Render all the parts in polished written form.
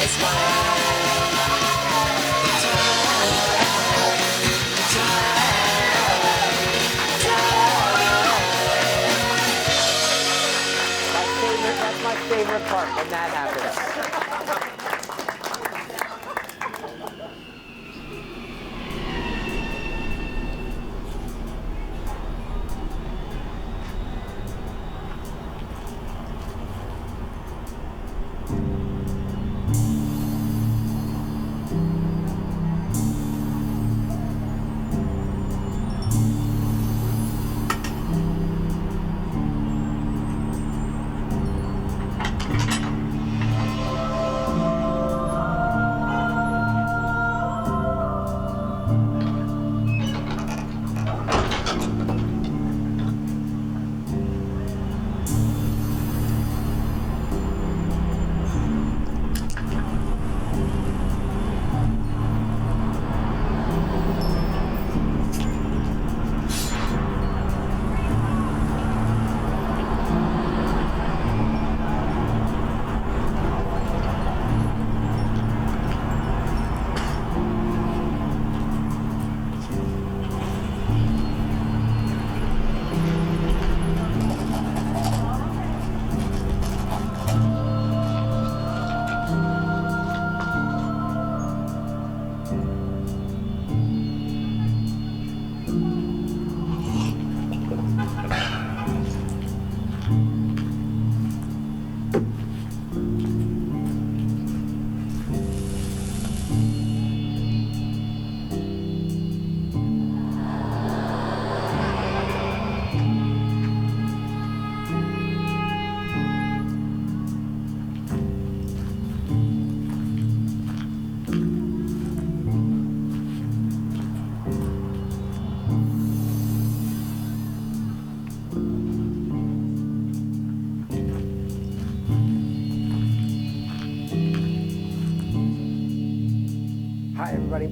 That's my favorite part when that happens.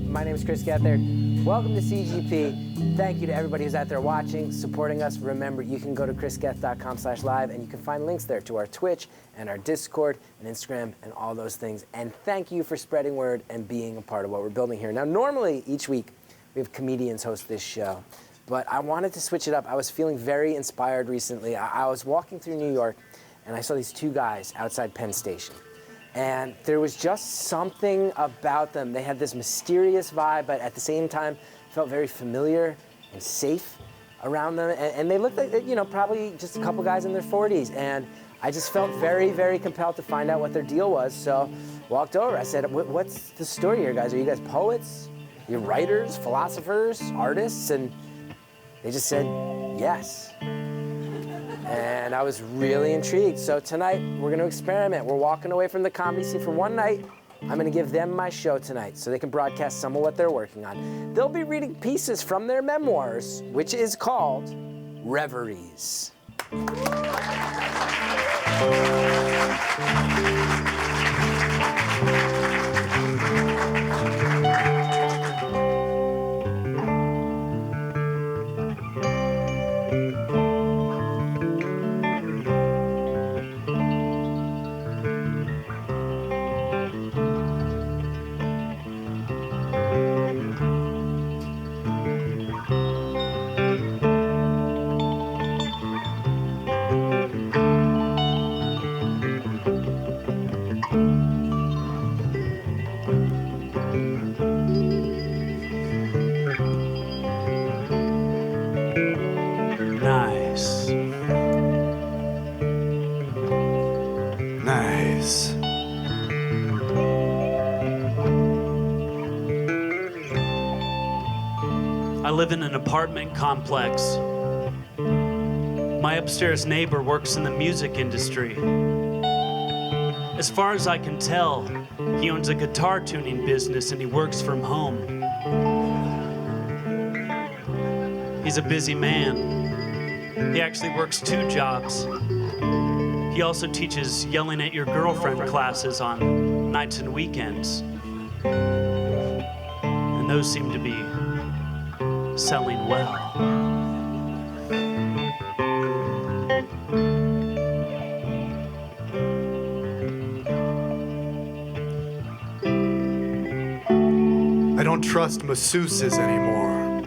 My name is Chris Gethard. Welcome to CGP. Thank you to everybody who's out there watching, supporting us. Remember, you can go to chrisgeth.com/live and you can find links there to our Twitch and our Discord and Instagram and all those things. And thank you for spreading word and being a part of what we're building here. Now, normally each week we have comedians host this show, but I wanted to switch it up. I was feeling very inspired recently. I was walking through New York and I saw these two guys outside Penn Station. And there was just something about them. They had this mysterious vibe, but at the same time felt very familiar and safe around them. And they looked like, you know, probably just a couple guys in their 40s. And I just felt very, very compelled to find out what their deal was. So walked over. I said, what's the story here, guys? Are you guys poets? You're writers, philosophers, artists? And they just said, yes. And I was really intrigued. So tonight, we're going to experiment. We're walking away from the comedy scene for one night. I'm going to give them my show tonight so they can broadcast some of what they're working on. They'll be reading pieces from their memoirs, which is called Reveries. I live in an apartment complex. My upstairs neighbor works in the music industry. As far as I can tell, he owns a guitar tuning business and he works from home. He's a busy man. He actually works 2 jobs. He also teaches yelling at your girlfriend classes on nights and weekends. And those seem to be selling well. I don't trust masseuses anymore.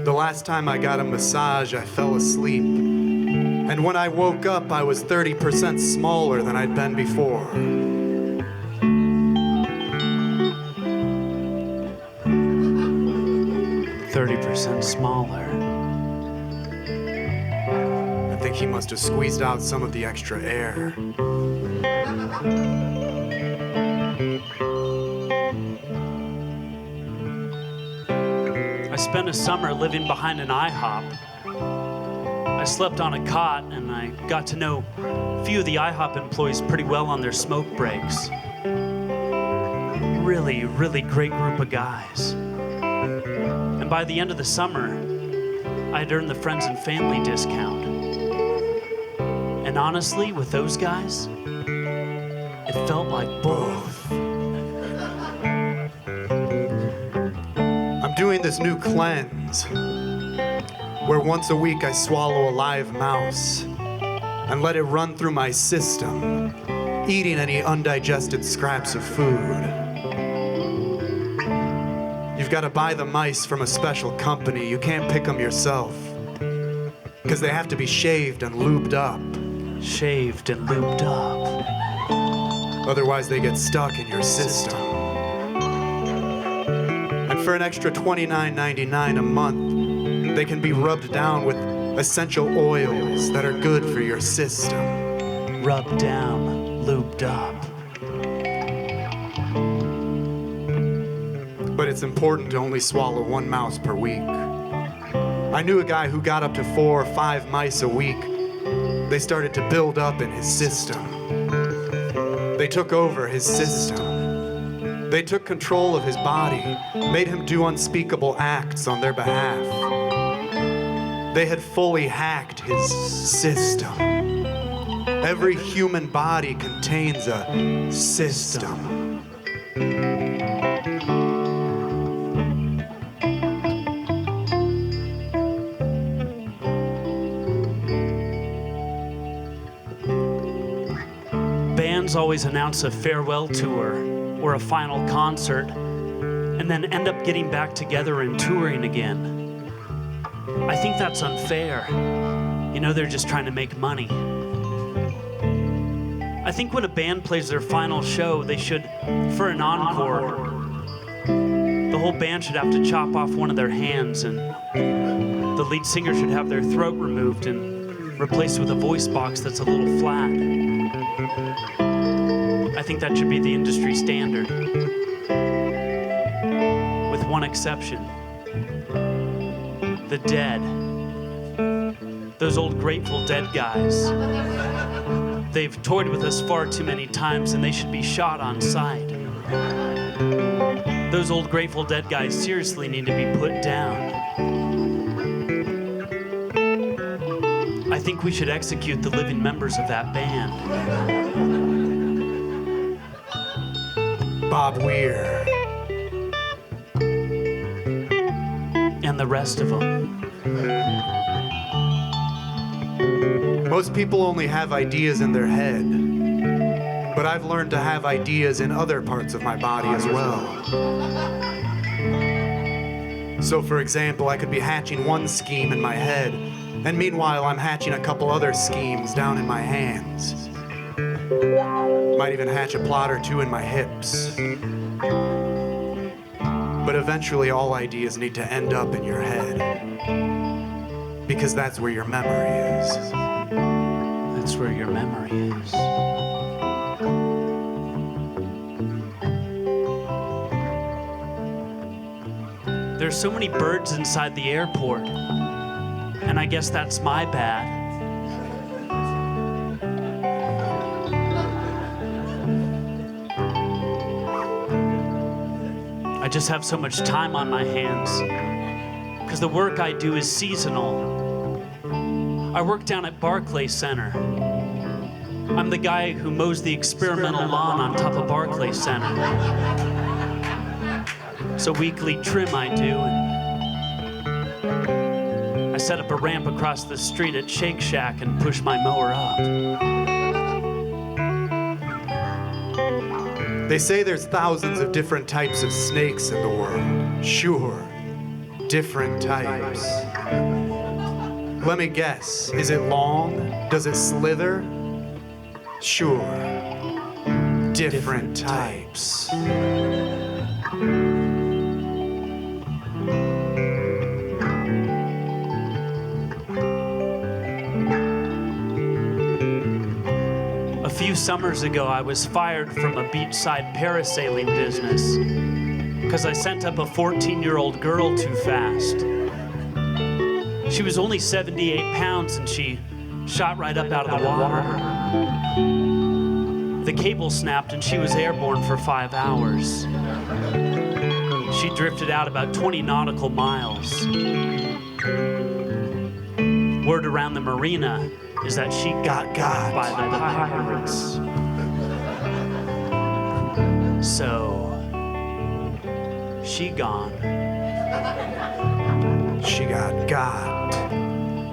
The last time I got a massage, I fell asleep. And when I woke up, I was 30% smaller than I'd been before. 30% smaller. I think he must have squeezed out some of the extra air. I spent a summer living behind an IHOP. I slept on a cot and I got to know a few of the IHOP employees pretty well on their smoke breaks. Really, really great group of guys. And by the end of the summer, I had earned the friends and family discount. And honestly, with those guys, it felt like both. I'm doing this new cleanse, where once a week I swallow a live mouse and let it run through my system, eating any undigested scraps of food. You've got to buy the mice from a special company. You can't pick them yourself, because they have to be shaved and lubed up. Shaved and lubed up. Otherwise, they get stuck in your system. And for an extra $29.99 a month, they can be rubbed down with essential oils that are good for your system. Rubbed down, lubed up. But it's important to only swallow one mouse per week. I knew a guy who got up to 4 or 5 mice a week. They started to build up in his system. They took over his system. They took control of his body, made him do unspeakable acts on their behalf. They had fully hacked his system. Every human body contains a system. Bands always announce a farewell tour or a final concert and then end up getting back together and touring again. I think that's unfair. You know, they're just trying to make money. I think when a band plays their final show, they should, for an encore, the whole band should have to chop off one of their hands, and the lead singer should have their throat removed and replaced with a voice box that's a little flat. I think that should be the industry standard. With one exception. The Dead. Those old Grateful Dead guys. They've toyed with us far too many times and they should be shot on sight. Those old Grateful Dead guys seriously need to be put down. I think we should execute the living members of that band. Bob Weir. And the rest of them. Most people only have ideas in their head, but I've learned to have ideas in other parts of my body as well. So for example, I could be hatching one scheme in my head, and meanwhile I'm hatching a couple other schemes down in my hands. Might even hatch a plot or two in my hips. But eventually all ideas need to end up in your head, because that's where your memory is. That's where your memory is. There's so many birds inside the airport, and I guess that's my bad. I just have so much time on my hands because the work I do is seasonal. I work down at Barclay Center. I'm the guy who mows the experimental lawn on top of Barclay Center. It's a weekly trim I do. And I set up a ramp across the street at Shake Shack and push my mower up. They say there's thousands of different types of snakes in the world. Sure, different types. Let me guess, is it long? Does it slither? Sure, different types. A few summers ago, I was fired from a beachside parasailing business because I sent up a 14-year-old girl too fast. She was only 78 pounds and she shot right up out of the water. The cable snapped and she was airborne for 5 hours. She drifted out about 20 nautical miles. Word around the marina is that she got by the pirates. So, she gone. She got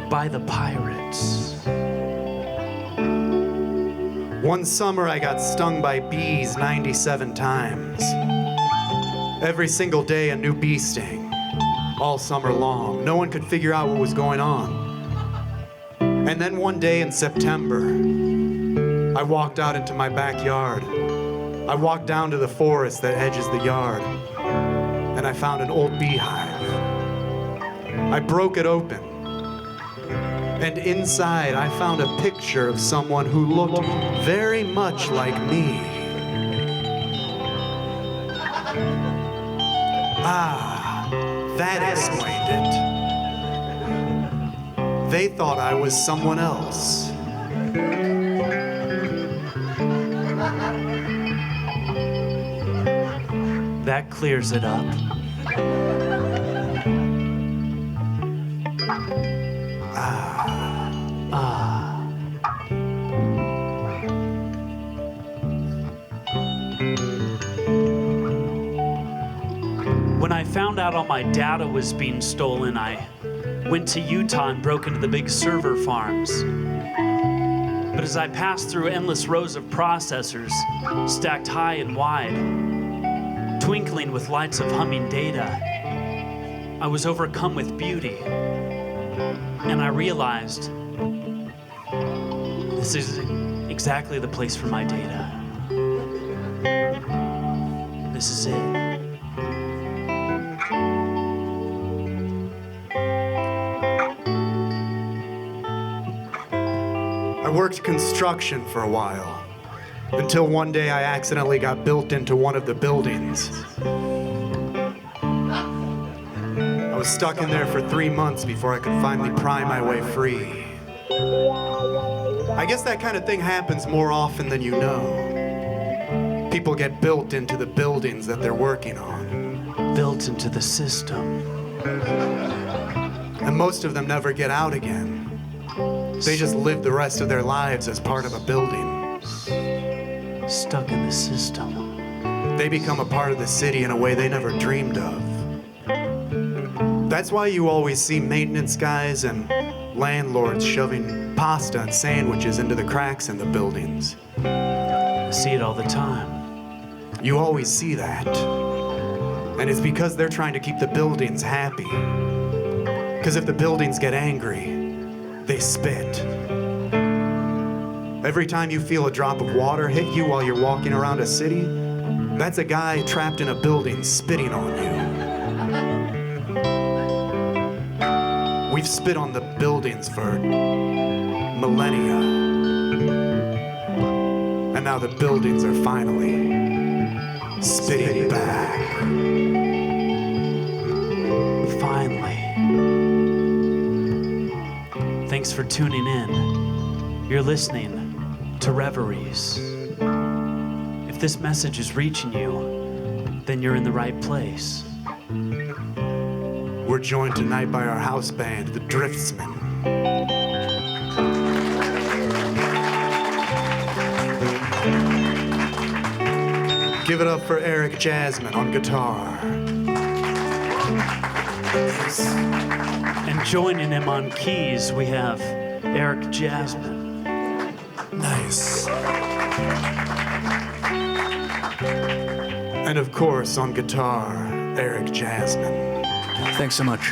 By the pirates. One summer I got stung by bees 97 times. Every single day a new bee sting. All summer long. No one could figure out what was going on. And then one day in September, I walked out into my backyard. I walked down to the forest that edges the yard, and I found an old beehive. I broke it open, and inside I found a picture of someone who looked very much like me. Ah, that explained it. They thought I was someone else. That clears it up. When I found out all my data was being stolen, I went to Utah and broke into the big server farms. But as I passed through endless rows of processors, stacked high and wide, twinkling with lights of humming data, I was overcome with beauty. And I realized this is exactly the place for my data. This is it. I worked construction for a while, until one day I accidentally got built into one of the buildings. I was stuck in there for 3 months before I could finally pry my way free. I guess that kind of thing happens more often than you know. People get built into the buildings that they're working on. Built into the system. And most of them never get out again. They just live the rest of their lives as part of a building. Stuck in the system. They become a part of the city in a way they never dreamed of. That's why you always see maintenance guys and landlords shoving pasta and sandwiches into the cracks in the buildings. I see it all the time. You always see that. And it's because they're trying to keep the buildings happy. Because if the buildings get angry, they spit. Every time you feel a drop of water hit you while you're walking around a city, that's a guy trapped in a building spitting on you. We've spit on the buildings for millennia. And now the buildings are finally spitting back. Finally. Thanks for tuning in. You're listening to Reveries. If this message is reaching you, then you're in the right place. We're joined tonight by our house band, the Driftsmen. Give it up for Eric Jasmine on guitar. And joining him on keys, we have Eric Jasmine. Nice. And of course, on guitar, Eric Jasmine. Thanks so much.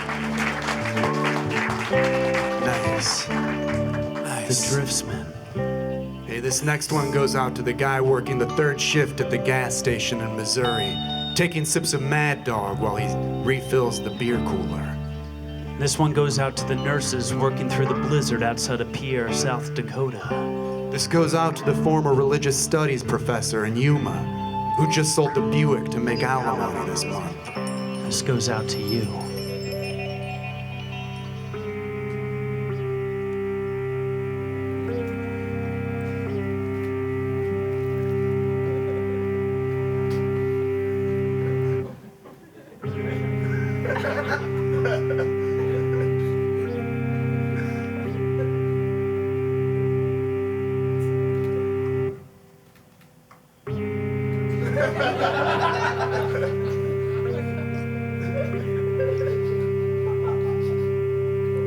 Nice. The Driftsman. Hey, this next one goes out to the guy working the third shift at the gas station in Missouri, taking sips of Mad Dog while he refills the beer cooler. This one goes out to the nurses working through the blizzard outside of Pierre, South Dakota. This goes out to the former religious studies professor in Yuma, who just sold the Buick to make alimony this month. This goes out to you.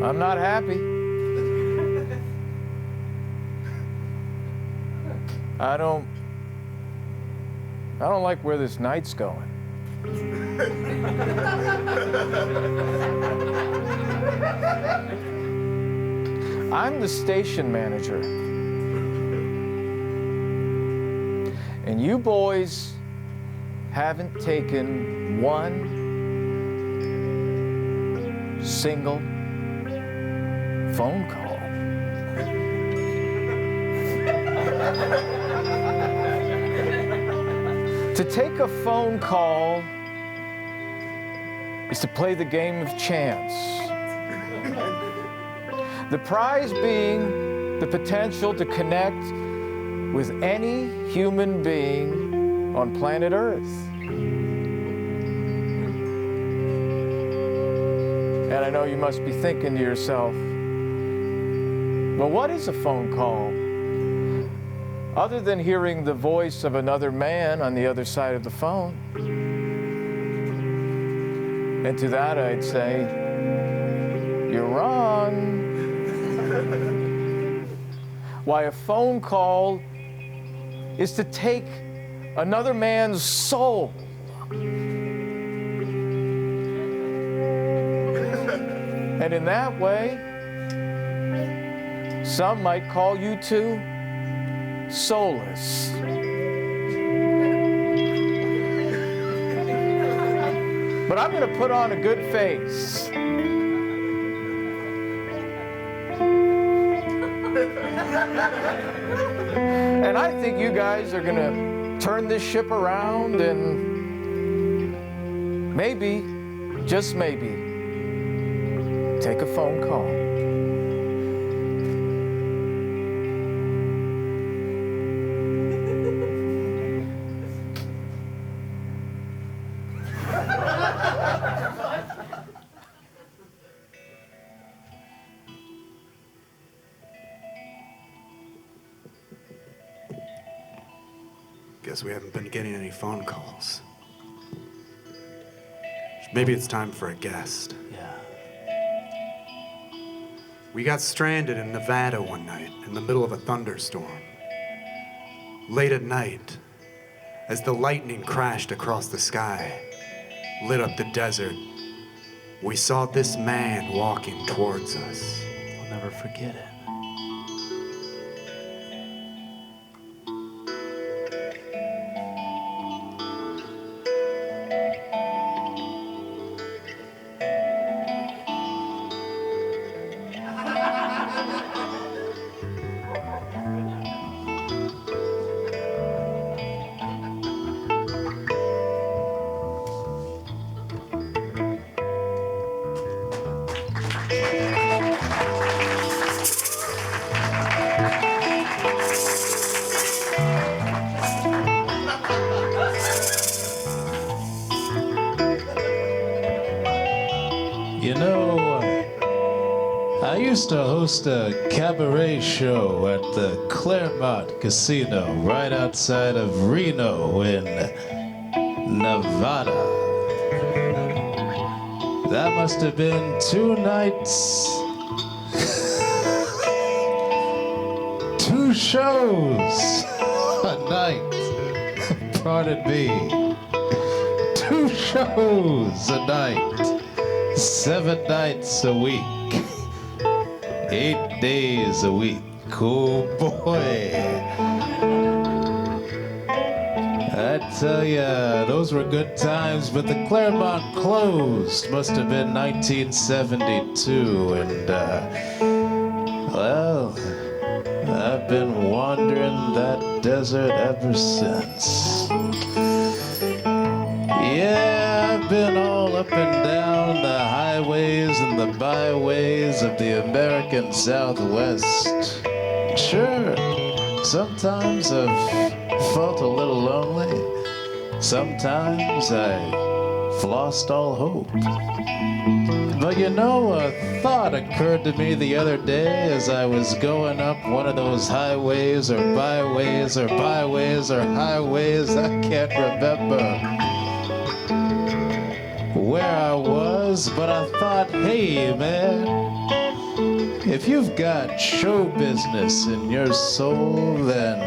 I'm not happy. I don't like where this night's going. I'm the station manager. And you boys haven't taken one single phone call. To take a phone call is to play the game of chance. The prize being the potential to connect with any human being on planet Earth. And I know you must be thinking to yourself, well, what is a phone call? Other than hearing the voice of another man on the other side of the phone. And to that I'd say, you're wrong. Why, a phone call is to take another man's soul and in that way, some might call you to soulless. But I'm going to put on a good face. And I think you guys are going to turn this ship around and maybe, just maybe, take a phone call. Guess we haven't been getting any phone calls. Maybe it's time for a guest. Yeah. We got stranded in Nevada one night in the middle of a thunderstorm. Late at night, as the lightning crashed across the sky, lit up the desert, we saw this man walking towards us. I'll never forget it. You know, I used to host a cabaret show at the Claremont Casino right outside of Reno in Nevada. That must have been 2 nights, 2 shows a night. pardon me. 2 shows a night, 7 nights a week, 8 days a week. Oh boy. I tell ya, those were good times, but the Claremont closed. Must have been 1972, and well, I've been wandering that desert ever since. Yeah, I've been all up and down the highways and the byways of the American Southwest. Sure, sometimes I've felt a little lonely. Sometimes I've lost all hope. But you know, a thought occurred to me the other day as I was going up one of those highways or byways or byways or highways, I can't remember where I was, but I thought, hey man, if you've got show business in your soul, then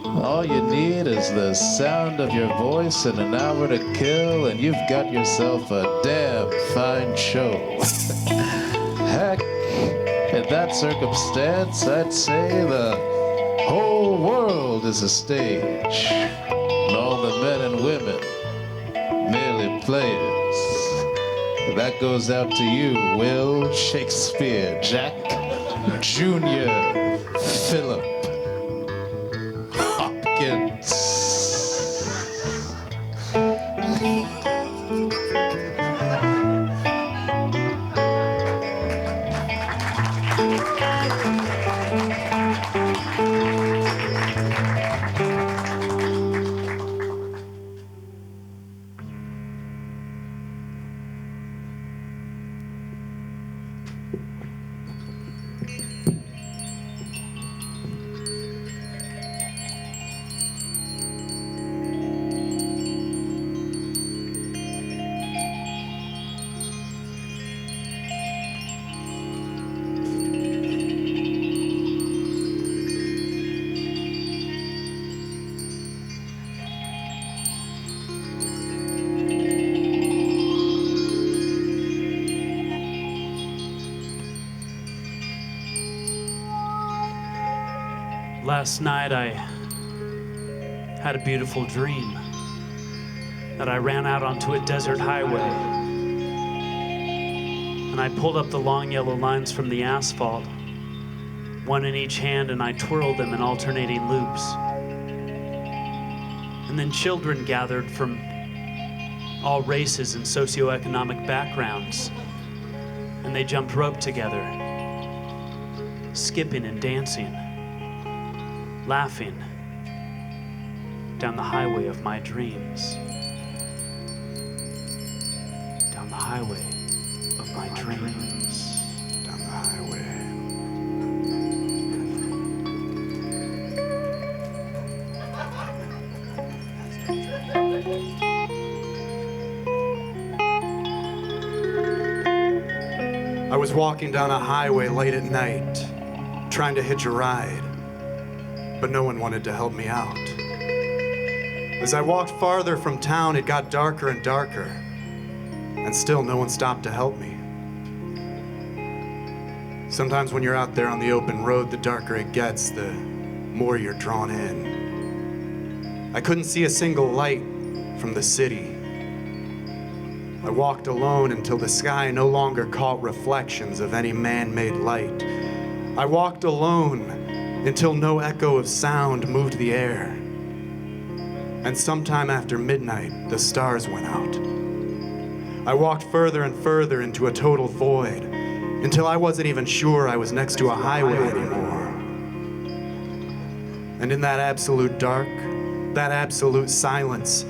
all you need is the sound of your voice and an hour to kill, and you've got yourself a damn fine show. Heck, in that circumstance, I'd say the whole world is a stage, and all the men and women merely players. That goes out to you, Will Shakespeare, Jack, Junior, Philip, Hopkins. Last night I had a beautiful dream that I ran out onto a desert highway and I pulled up the long yellow lines from the asphalt, one in each hand, and I twirled them in alternating loops. And then children gathered from all races and socioeconomic backgrounds, and they jumped rope together, skipping and dancing, laughing down the highway of my dreams. Down the highway of my dreams. Down the highway. I was walking down a highway late at night, trying to hitch a ride, but no one wanted to help me out. As I walked farther from town, it got darker and darker, and still no one stopped to help me. Sometimes when you're out there on the open road, the darker it gets, the more you're drawn in. I couldn't see a single light from the city. I walked alone until the sky no longer caught reflections of any man-made light. I walked alone until no echo of sound moved the air. And sometime after midnight, the stars went out. I walked further and further into a total void until I wasn't even sure I was next to a highway anymore. And in that absolute dark, that absolute silence,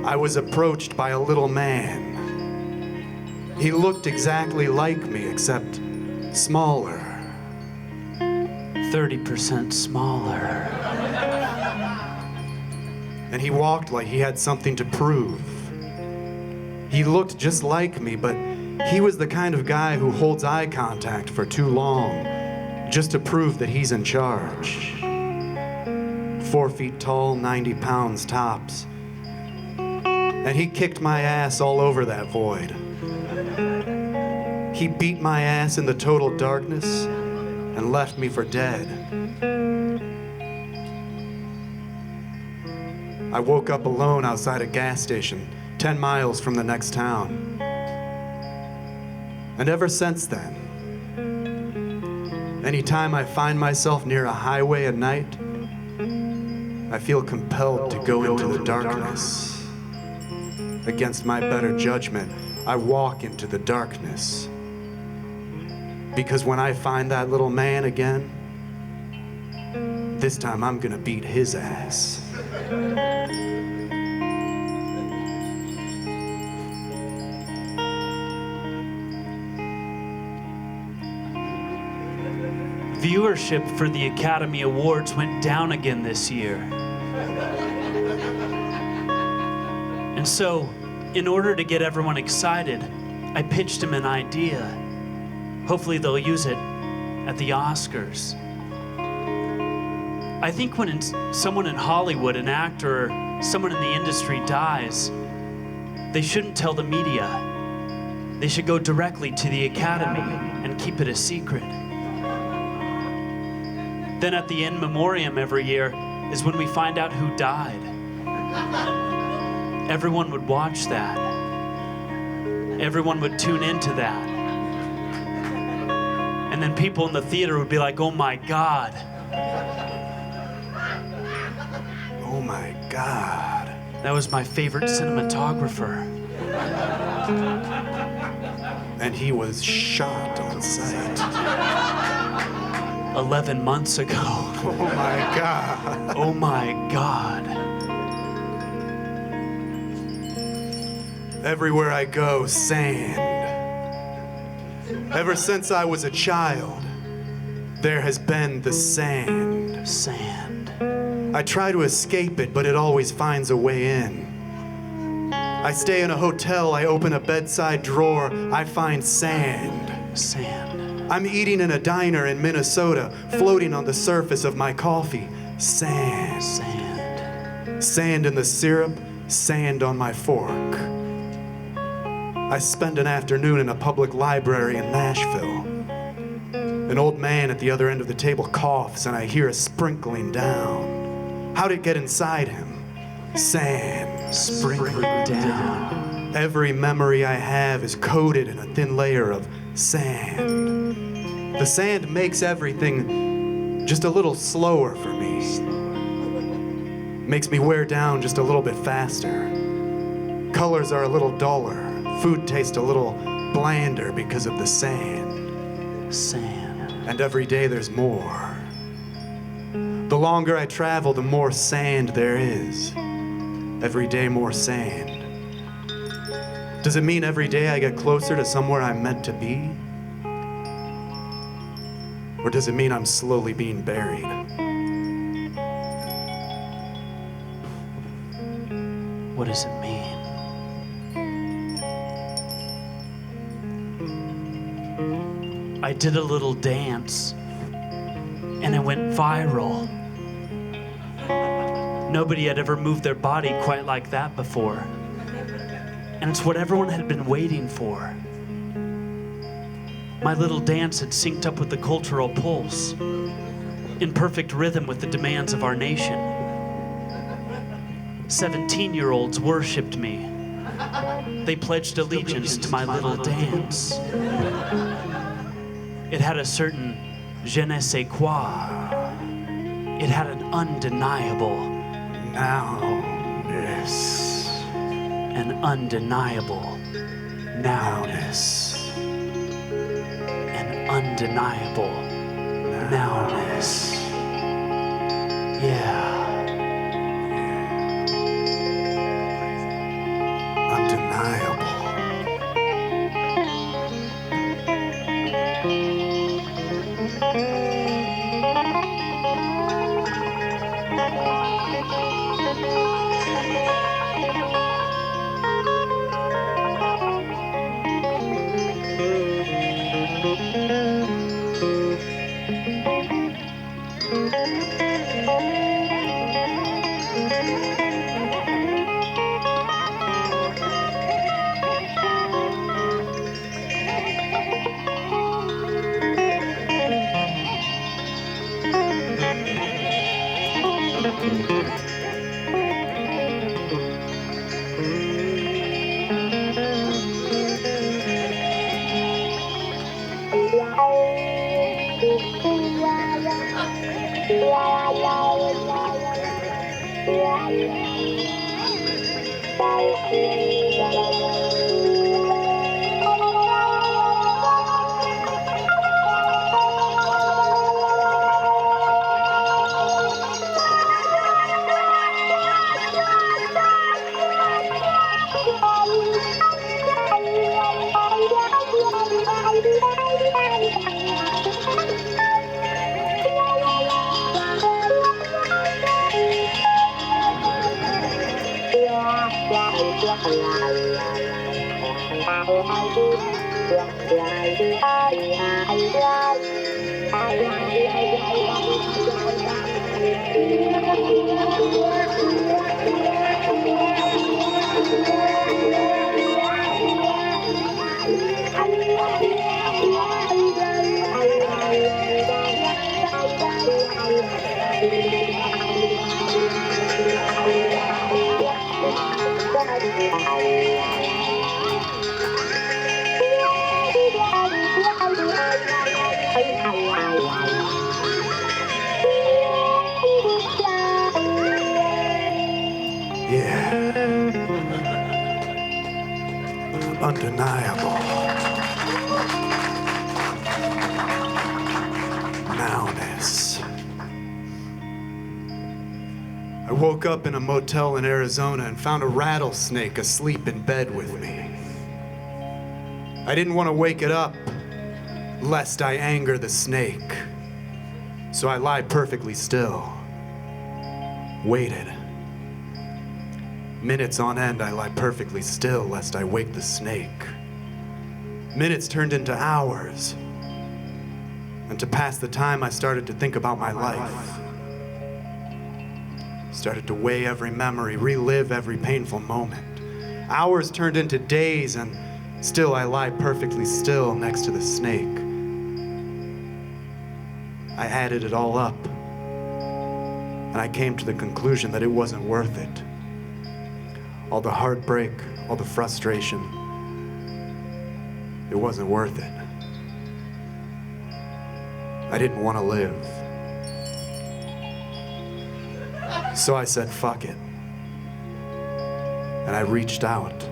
I was approached by a little man. He looked exactly like me, except smaller. 30% smaller. And he walked like he had something to prove. He looked just like me, but he was the kind of guy who holds eye contact for too long just to prove that he's in charge. 4 feet tall, 90 pounds tops. And he kicked my ass all over that void. He beat my ass in the total darkness and left me for dead. I woke up alone outside a gas station, 10 miles from the next town. And ever since then, anytime I find myself near a highway at night, I feel compelled to go into the darkness. Against my better judgment, I walk into the darkness. Because when I find that little man again, this time I'm gonna beat his ass. Viewership for the Academy Awards went down again this year. And so, in order to get everyone excited, I pitched them an idea. Hopefully they'll use it at the Oscars. I think when someone in Hollywood, an actor or someone in the industry dies, they shouldn't tell the media. They should go directly to the Academy and keep it a secret. Then at the in memoriam every year is when we find out who died. Everyone would watch that. Everyone would tune into that. And then people in the theater would be like, oh my God. Oh my God. That was my favorite cinematographer. And he was shot on sight. 11 months ago. Oh my God. Oh my God. Everywhere I go, sand. Ever since I was a child, there has been the sand. Sand. I try to escape it, but it always finds a way in. I stay in a hotel, I open a bedside drawer, I find sand. Sand. I'm eating in a diner in Minnesota, floating on the surface of my coffee. Sand. Sand. Sand in the syrup, sand on my fork. I spend an afternoon in a public library in Nashville. An old man at the other end of the table coughs and I hear a sprinkling down. How'd it get inside him? Sand. Sprinkled down. Every memory I have is coated in a thin layer of sand. The sand makes everything just a little slower for me. Makes me wear down just a little bit faster. Colors are a little duller. Food tastes a little blander because of the sand. Sand. And every day there's more. The longer I travel, the more sand there is. Every day more sand. Does it mean every day I get closer to somewhere I'm meant to be? Or does it mean I'm slowly being buried? What does it mean? I did a little dance and it went viral. Nobody had ever moved their body quite like that before. And it's what everyone had been waiting for. My little dance had synced up with the cultural pulse, in perfect rhythm with the demands of our nation. 17-year-olds worshipped me. They pledged allegiance to my little dance. It had a certain je ne sais quoi. It had an undeniable Nowness. An undeniable nowness. An undeniable nowness. Yeah. Undeniable. Undeniable. Nowness. I woke up in a motel in Arizona and found a rattlesnake asleep in bed with me. I didn't want to wake it up, lest I anger the snake. So I lied perfectly still. Waited. Minutes on end, I lie perfectly still lest I wake the snake. Minutes turned into hours. And to pass the time, I started to think about my life. Started to weigh every memory, relive every painful moment. Hours turned into days, and still I lie perfectly still next to the snake. I added it all up, and I came to the conclusion that it wasn't worth it. All the heartbreak, all the frustration, it wasn't worth it. I didn't want to live. So I said, fuck it. And I reached out,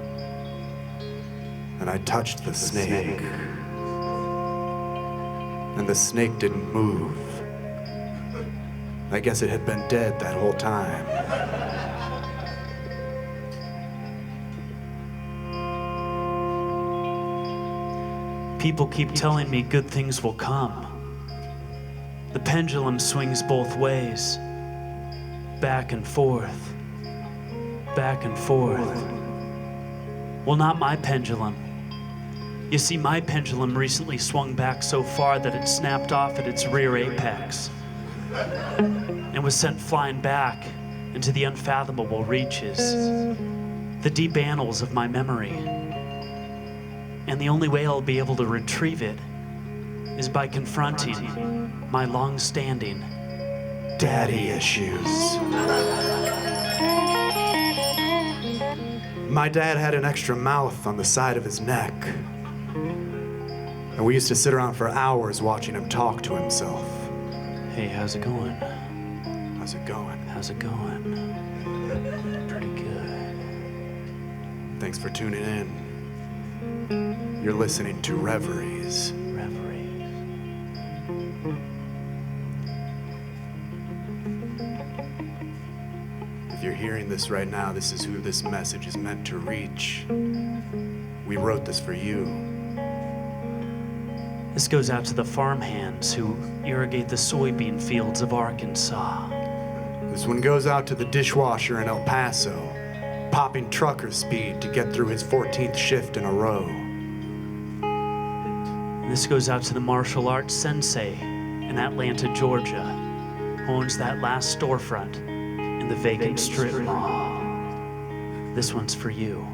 and I touched the snake. And the snake didn't move. I guess it had been dead that whole time. People keep telling me good things will come. The pendulum swings both ways, back and forth, back and forth. Well, not my pendulum. You see, my pendulum recently swung back so far that it snapped off at its rear apex and was sent flying back into the unfathomable reaches, the deep annals of my memory. And the only way I'll be able to retrieve it is by confronting my long-standing Daddy issues. My dad had an extra mouth on the side of his neck. And we used to sit around for hours watching him talk to himself. Hey, how's it going? How's it going? How's it going? Pretty good. Thanks for tuning in. You're listening to Reveries. Reveries. If you're hearing this right now, this is who this message is meant to reach. We wrote this for you. This goes out to the farmhands who irrigate the soybean fields of Arkansas. This one goes out to the dishwasher in El Paso, popping trucker speed to get through his 14th shift in a row. And this goes out to the martial arts sensei in Atlanta, Georgia, who owns that last storefront in the vacant strip mall. This one's for you.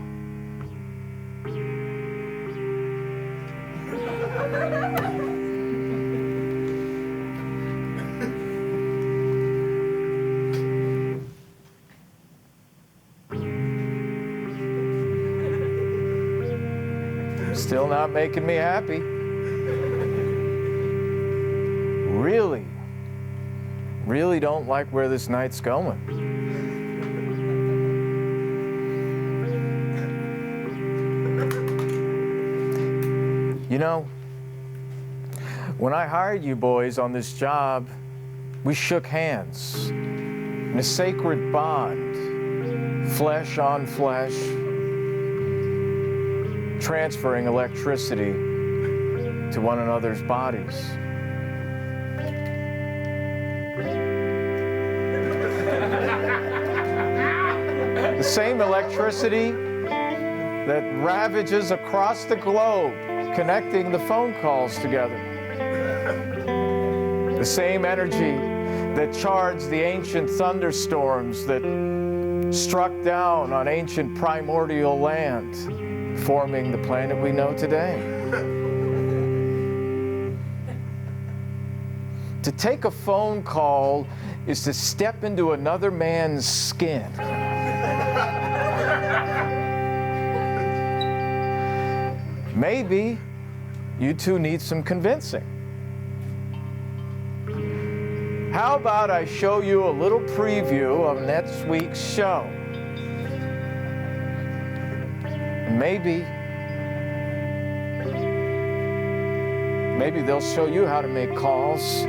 Still not making me happy. Really don't like where this night's going. You know, when I hired you boys on this job, we shook hands in a sacred bond, flesh on flesh, transferring electricity to one another's bodies. The same electricity that ravages across the globe, connecting the phone calls together. The same energy that charged the ancient thunderstorms that struck down on ancient primordial land, forming the planet we know today. To take a phone call is to step into another man's skin. Maybe you two need some convincing. How about I show you a little preview of next week's show? Maybe they'll show you how to make calls.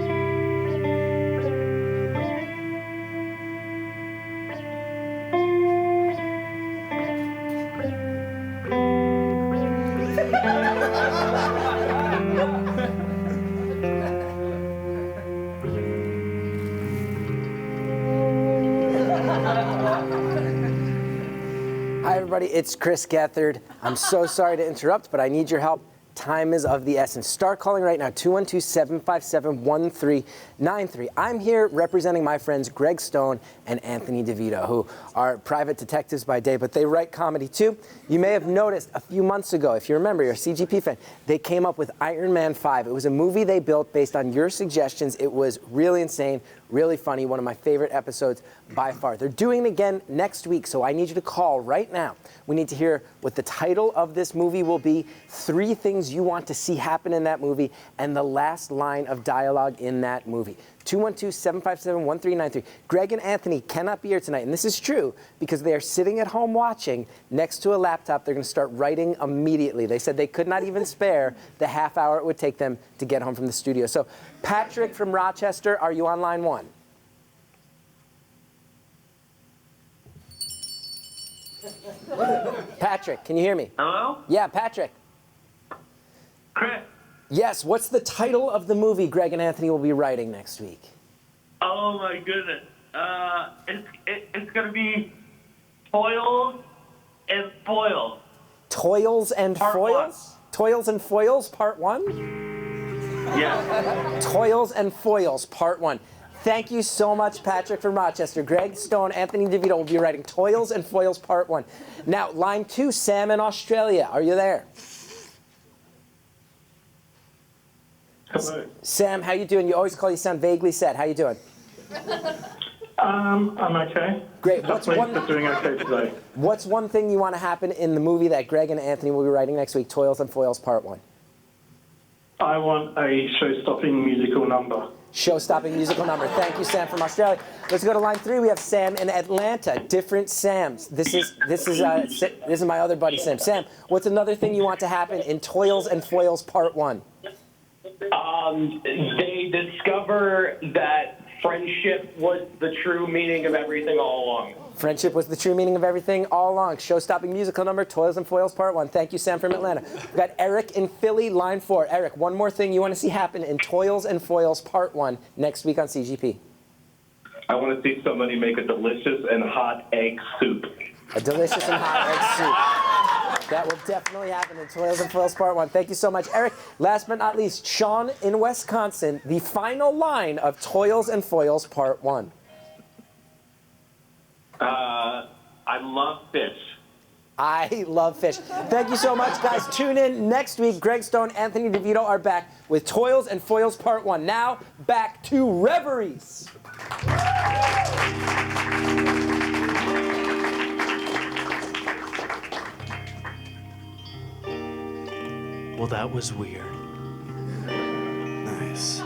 Hi, everybody. It's Chris Gethard. I'm so sorry to interrupt, but I need your help. Time is of the essence. Start calling right now, 212-757-1393. I'm here representing my friends Greg Stone and Anthony DeVito, who are private detectives by day, but they write comedy too. You may have noticed a few months ago, if you remember, you're a CGP fan, they came up with Iron Man 5. It was a movie they built based on your suggestions. It was really insane, really funny, one of my favorite episodes by far. They're doing it again next week, so I need you to call right now. We need to hear what the title of this movie will be, 3 things you want to see happen in that movie, and the last line of dialogue in that movie. 212-757-1393. Greg and Anthony cannot be here tonight, and this is true because they are sitting at home watching next to a laptop. They're going to start writing immediately. They said they could not even spare the half hour it would take them to get home from the studio. So, Patrick from Rochester, are you on line 1? Patrick, can you hear me? Hello? Yeah, Patrick. Chris. Yes, what's the title of the movie Greg and Anthony will be writing next week? Oh my goodness. It's gonna be Toils and Foils. Toils and Part Foils? Toils and Foils, Part 1? Yeah. Toils and Foils, Part 1. Thank you so much, Patrick from Rochester. Greg Stone, Anthony DeVito will be writing Toils and Foils, Part 1. Now, line 2, Sam in Australia. Are you there? Hello. Sam, how you doing? You always call you sound vaguely sad. How you doing? I'm okay. Great. Just doing okay today. What's one thing you want to happen in the movie that Greg and Anthony will be writing next week, Toils and Foils, Part 1? I want a show-stopping musical number. Show-stopping musical number. Thank you, Sam from Australia. Let's go to line 3. We have Sam in Atlanta. Different Sams. This is my other buddy, Sam. Sam, what's another thing you want to happen in Toils and Foils Part 1? They discover that friendship was the true meaning of everything all along. Friendship was the true meaning of everything all along. Show-stopping musical number, Toils and Foils Part 1. Thank you, Sam from Atlanta. We've got Eric in Philly, line 4. Eric, one more thing you want to see happen in Toils and Foils Part 1 next week on CGP. I want to see somebody make a delicious and hot egg soup. A delicious and hot egg soup. That will definitely happen in Toils and Foils Part 1. Thank you so much, Eric. Last but not least, Sean in Wisconsin, the final line of Toils and Foils Part 1. I love fish. I love fish. Thank you so much, guys. Tune in next week. Greg Stone, Anthony DeVito are back with Toils and Foils Part 1. Now, back to Reveries. Well, that was weird. Nice.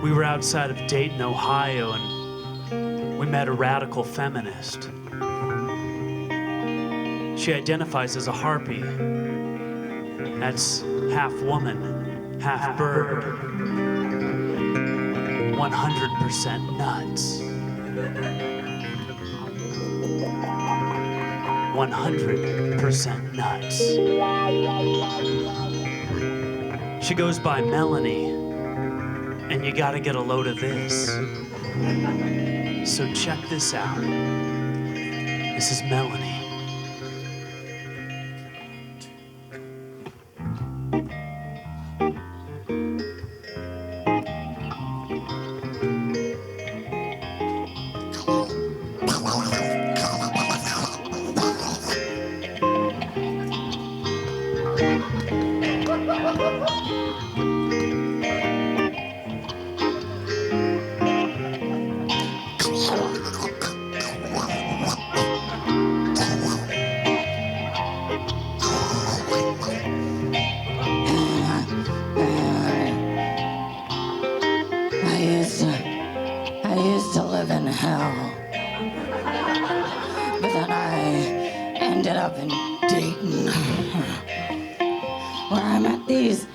We were outside of Dayton, Ohio, and we met a radical feminist. She identifies as a harpy. That's half woman, half bird. 100% nuts. 100% nuts. She goes by Melanie, and you gotta get a load of this. So check this out. This is Melanie. I used to live in hell, but then I ended up in Dayton, where I met these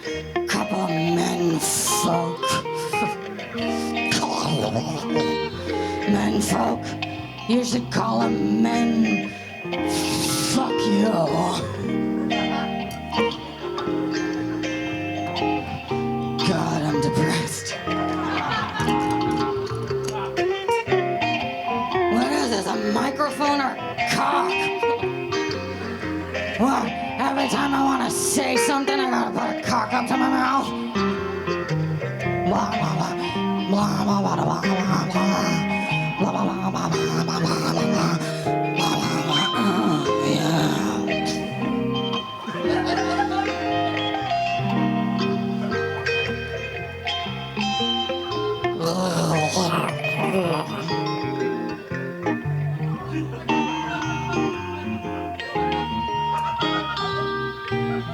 couple of men folk. Men folk? You should call them men. Fuck you. God, I'm depressed. What is this, a microphone or a cock? Well, every time I want to say something, I gotta put a cock up to my mouth. Blah, blah, blah. Blah, blah, blah, blah, blah, blah, blah. Blah, blah, blah, blah, blah, blah, blah, blah, blah. Blah, blah, blah. Yeah.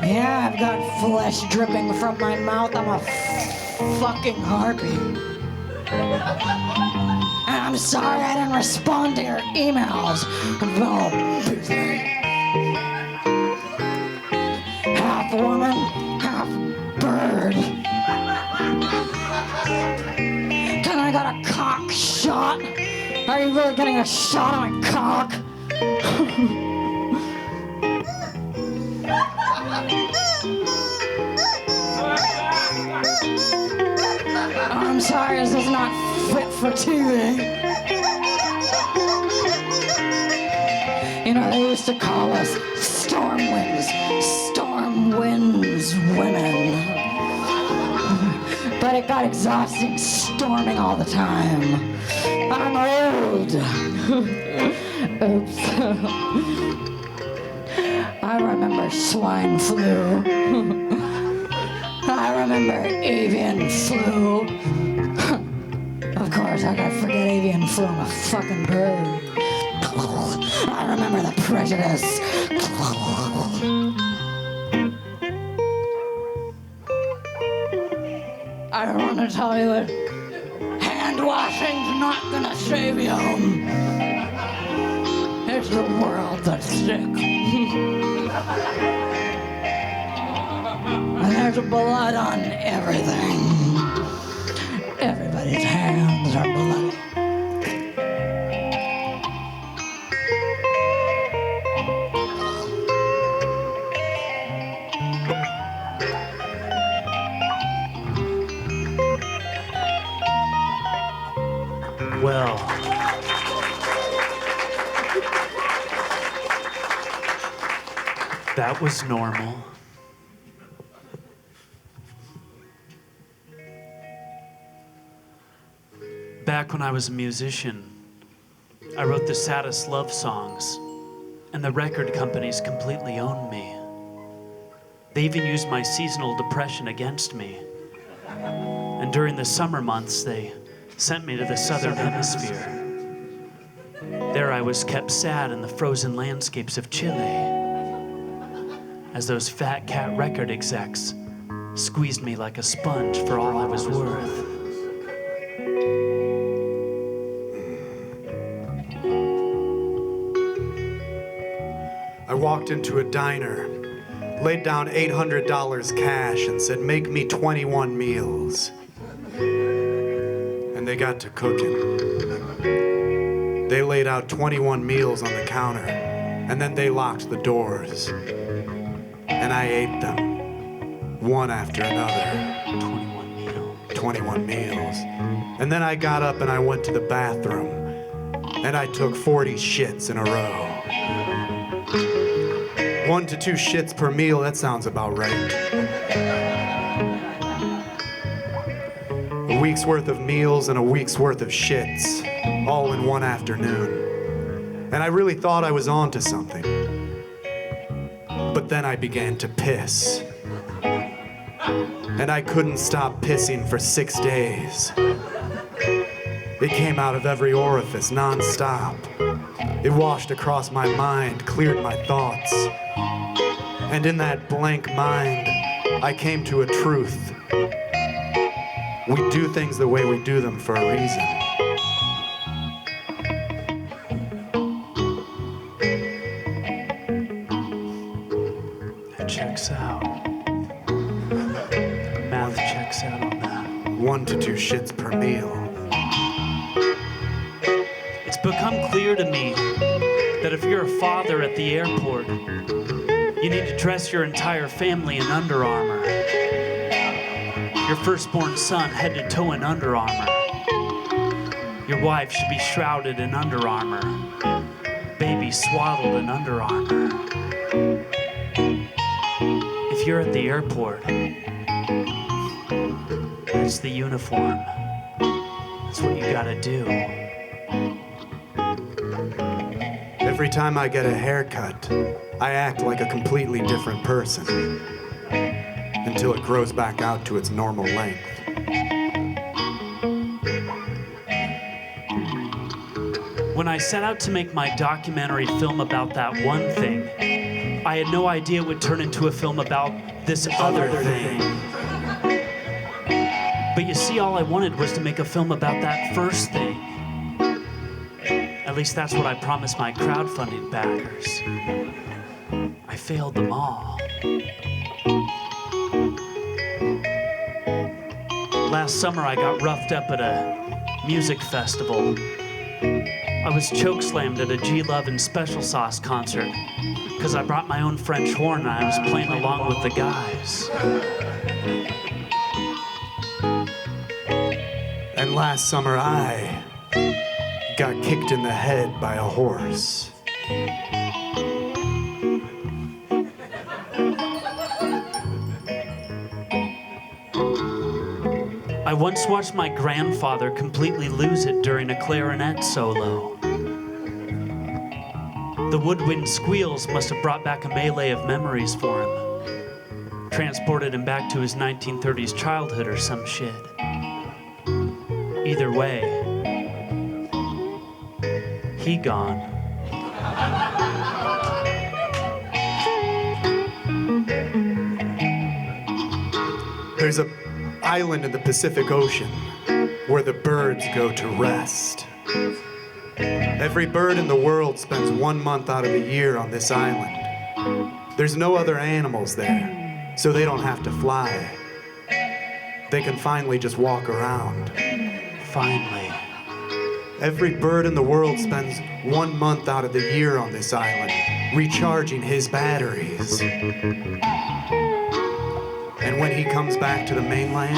Yeah, I've got flesh dripping from my mouth. I'm a fucking harpy. And I'm sorry I didn't respond to your emails. I'm all busy. Half woman, half bird. Can I get a cock shot? Are you really getting a shot on my cock? I'm sorry, this is not fit for TV. You know, they used to call us storm winds women. But it got exhausting storming all the time. I'm old. Oops. I remember swine flu. I remember avian flu. Of course, I gotta forget avian flu. I'm a fucking bird. I remember the prejudice. I don't want to tell you that hand washing's not gonna save you. It's the world that's sick. And there's blood on everything. Everybody's hands are bloody. Well, that was normal. Back when I was a musician, I wrote the saddest love songs, and the record companies completely owned me. They even used my seasonal depression against me. And during the summer months, they sent me to the southern hemisphere. There I was kept sad in the frozen landscapes of Chile, as those fat cat record execs squeezed me like a sponge for all I was worth. I walked into a diner laid down $800 cash and said, make me 21 meals. And they got to cooking. They laid out 21 meals on the counter, and then they locked the doors. And I ate them, one after another. 21 meals. And then I got up and I went to the bathroom, and I took 40 shits in a row. 1 to 2 shits per meal, that sounds about right. A week's worth of meals and a week's worth of shits, all in one afternoon. And I really thought I was on to something. But then I began to piss. And I couldn't stop pissing for 6 days. It came out of every orifice non-stop. It washed across my mind, cleared my thoughts. And in that blank mind, I came to a truth. We do things the way we do them for a reason. That checks out. Math checks out on that. 1 to 2 shits per meal. It's become clear to me that if you're a father at the airport, you need to dress your entire family in Under Armour. Your firstborn son head to toe in Under Armour. Your wife should be shrouded in Under Armour. Baby swaddled in Under Armour. If you're at the airport, that's the uniform. That's what you gotta do. Every time I get a haircut, I act like a completely different person until it grows back out to its normal length. When I set out to make my documentary film about that one thing, I had no idea it would turn into a film about this other thing. But you see, all I wanted was to make a film about that first thing. At least that's what I promised my crowdfunding backers. I failed them all. Last summer, I got roughed up at a music festival. I was chokeslammed at a G-Love and Special Sauce concert because I brought my own French horn and I was playing along with the guys. And last summer I got kicked in the head by a horse. I once watched my grandfather completely lose it during a clarinet solo. The woodwind squeals must have brought back a melee of memories for him. Transported him back to his 1930s childhood or some shit. Either way, he gone. There's an island in the Pacific Ocean where the birds go to rest. Every bird in the world spends 1 month out of the year on this island. There's no other animals there, so they don't have to fly. They can finally just walk around. Finally. Every bird in the world spends 1 month out of the year on this island, recharging his batteries. And when he comes back to the mainland,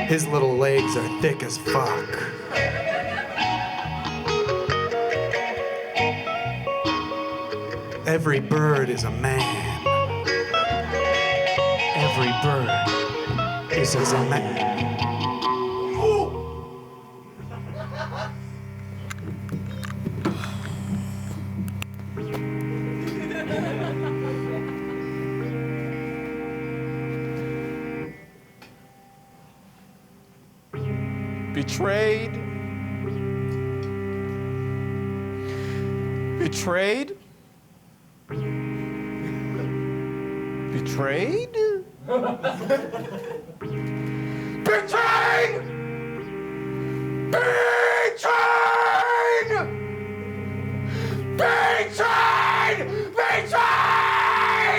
his little legs are thick as fuck. Every bird is a man. Every bird is a man. Betrayed. Betrayed. Betrayed? Betrayed! Betrayed! Betrayed! Betrayed!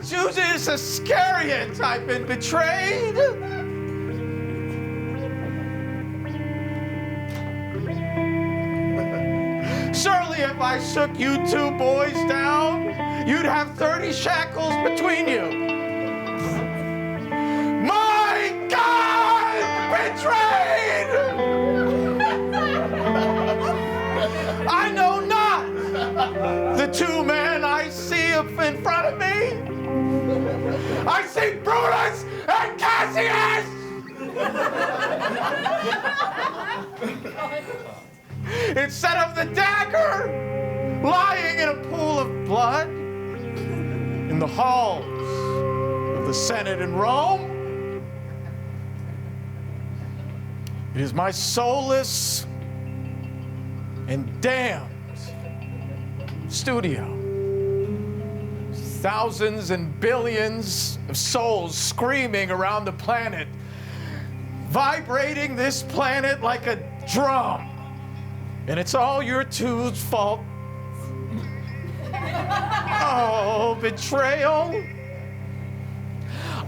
Judas Iscariot, I've been betrayed. Surely if I shook you two boys down, you'd have 30 shackles between you. My God, betrayed! I know not the two men I see in front of me. I see Brutus and Cassius! Instead of the dagger lying in a pool of blood in the halls of the Senate in Rome, it is my soulless and damned studio. Thousands and billions of souls screaming around the planet, vibrating this planet like a drum. And it's all your two's fault. Oh, betrayal.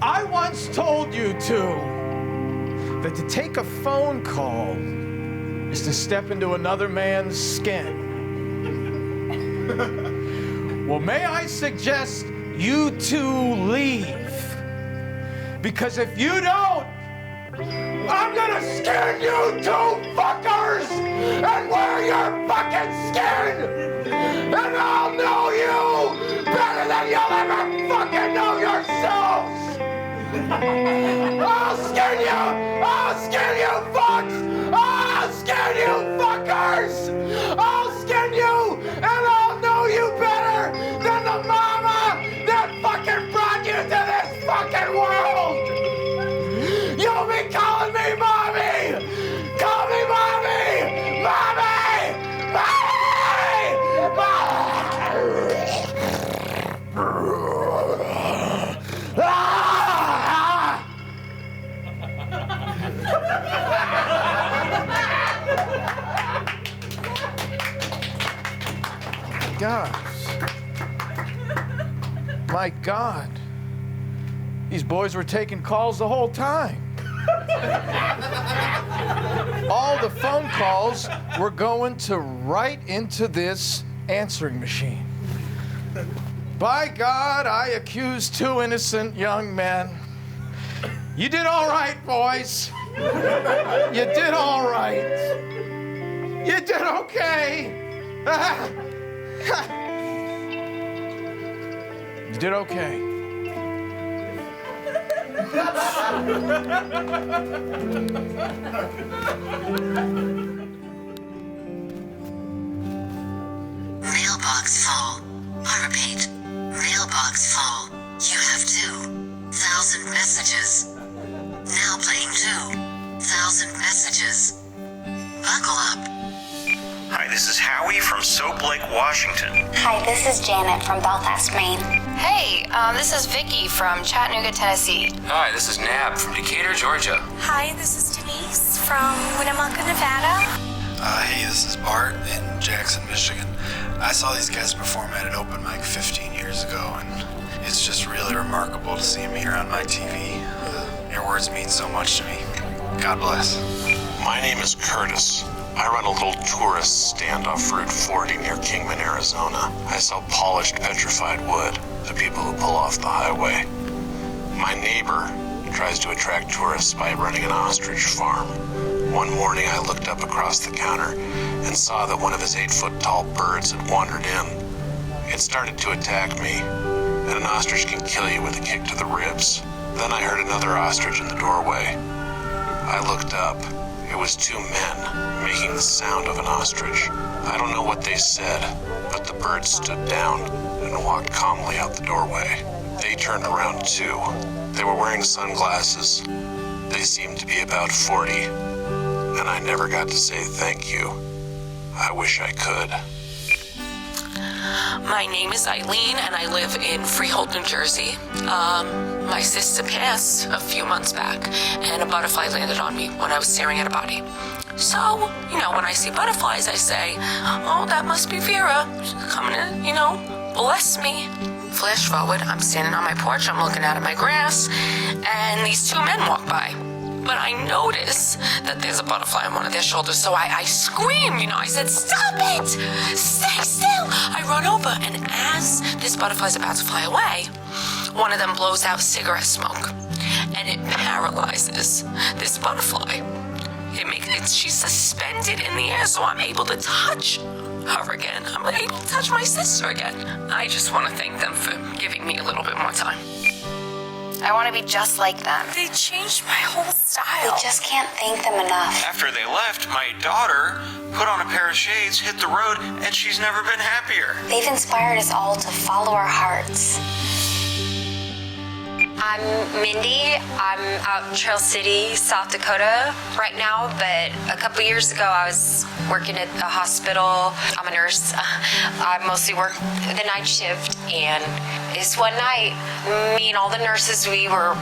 I once told you two that to take a phone call is to step into another man's skin. Well, may I suggest you two leave? Because if you don't, I'm gonna skin you two fuckers and wear your fucking skin! And I'll know you better than you'll ever fucking know yourselves! I'll skin you! I'll skin you fucks! I'll skin you fuckers! I'll skin you and I'll know you better than the mama that fucking brought you to this fucking world! You'll be calling me mommy! Call me mommy! Mommy! Mommy! My God. These boys were taking calls the whole time. All the phone calls were going to right into this answering machine. By God, I accuse two innocent young men. You did all right, boys. You did all right. You did okay. You did okay. Mailbox full. I repeat, mailbox full. You have 2,000 messages. Now playing 2,000 messages. Buckle up. Hi, this is Howie from Soap Lake, Washington. Hi, this is Janet from Belfast, Maine. Hey, this is Vicky from Chattanooga, Tennessee. Hi, this is Nab from Decatur, Georgia. Hi, this is Denise from Winnemucca, Nevada. Hey, this is Bart in Jackson, Michigan. I saw these guys perform at an open mic 15 years ago, and it's just really remarkable to see them here on my TV. Your words mean so much to me. God bless. My name is Curtis. I run a little tourist stand off Route 40 near Kingman, Arizona. I sell polished petrified wood to people who pull off the highway. My neighbor tries to attract tourists by running an ostrich farm. One morning I looked up across the counter and saw that one of his 8-foot-tall birds had wandered in. It started to attack me, and an ostrich can kill you with a kick to the ribs. Then I heard another ostrich in the doorway. I looked up. It was 2 men making the sound of an ostrich. I don't know what they said, but the birds stood down and walked calmly out the doorway. They turned around too. They were wearing sunglasses. They seemed to be about 40, and I never got to say thank you. I wish I could. My name is Eileen, and I live in Freehold, New Jersey. My sister passed a few months back, and a butterfly landed on me when I was staring at a body. So, when I see butterflies, I say, oh, that must be Vera. She's coming to, bless me flash forward, I'm standing on my porch, I'm looking out at my grass, and these two men walk by. But I notice that there's a butterfly on one of their shoulders, so I scream, I said, "Stop it! Stay still!" I run over, and as this butterfly's about to fly away, one of them blows out cigarette smoke, and it paralyzes this butterfly. She's suspended in the air, so I'm able to touch her again. I'm able to touch my sister again. I just want to thank them for giving me a little bit more time. I want to be just like them. They changed my whole style. We just can't thank them enough. After they left, my daughter put on a pair of shades, hit the road, and she's never been happier. They've inspired us all to follow our hearts. I'm Mindy. I'm out in Trail City, South Dakota right now, but a couple years ago I was working at a hospital. I'm a nurse. I mostly work the night shift, and this one night, me and all the nurses, we were,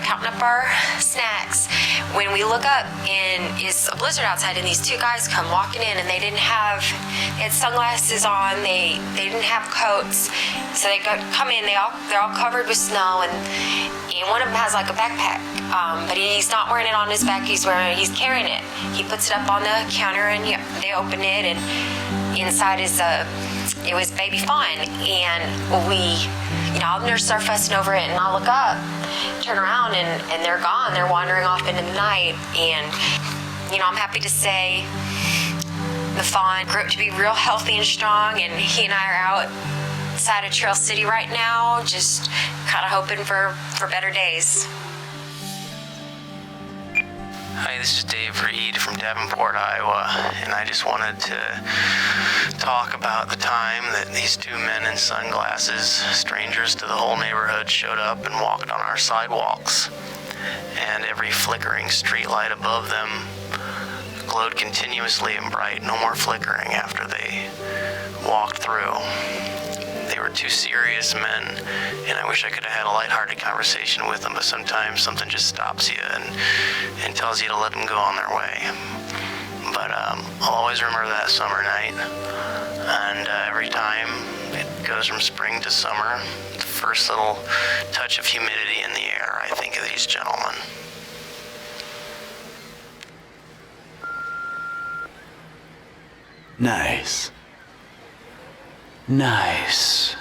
counting up our snacks. When we look up, and it's a blizzard outside, and these two guys come walking in, and they had sunglasses on, they didn't have coats, so they come in, they're all covered with snow, and one of them has like a backpack, but he's not wearing it on his back, he's carrying it. He puts it up on the counter, and they open it, and inside it was baby fawn, and all the nurses are fussing over it, and I look up, turn around, and they're gone. They're wandering off into the night, and I'm happy to say the fawn grew up to be real healthy and strong, and he and I are outside of Trail City right now, just kind of hoping for better days. Hi, this is Dave Reed from Davenport, Iowa, and I just wanted to talk about the time that these two men in sunglasses, strangers to the whole neighborhood, showed up and walked on our sidewalks. And every flickering streetlight above them glowed continuously and bright, no more flickering after they walked through. They were two serious men, and I wish I could have had a lighthearted conversation with them, but sometimes something just stops you and tells you to let them go on their way. But I'll always remember that summer night, and every time it goes from spring to summer, the first little touch of humidity in the air, I think of these gentlemen. Nice. Nice.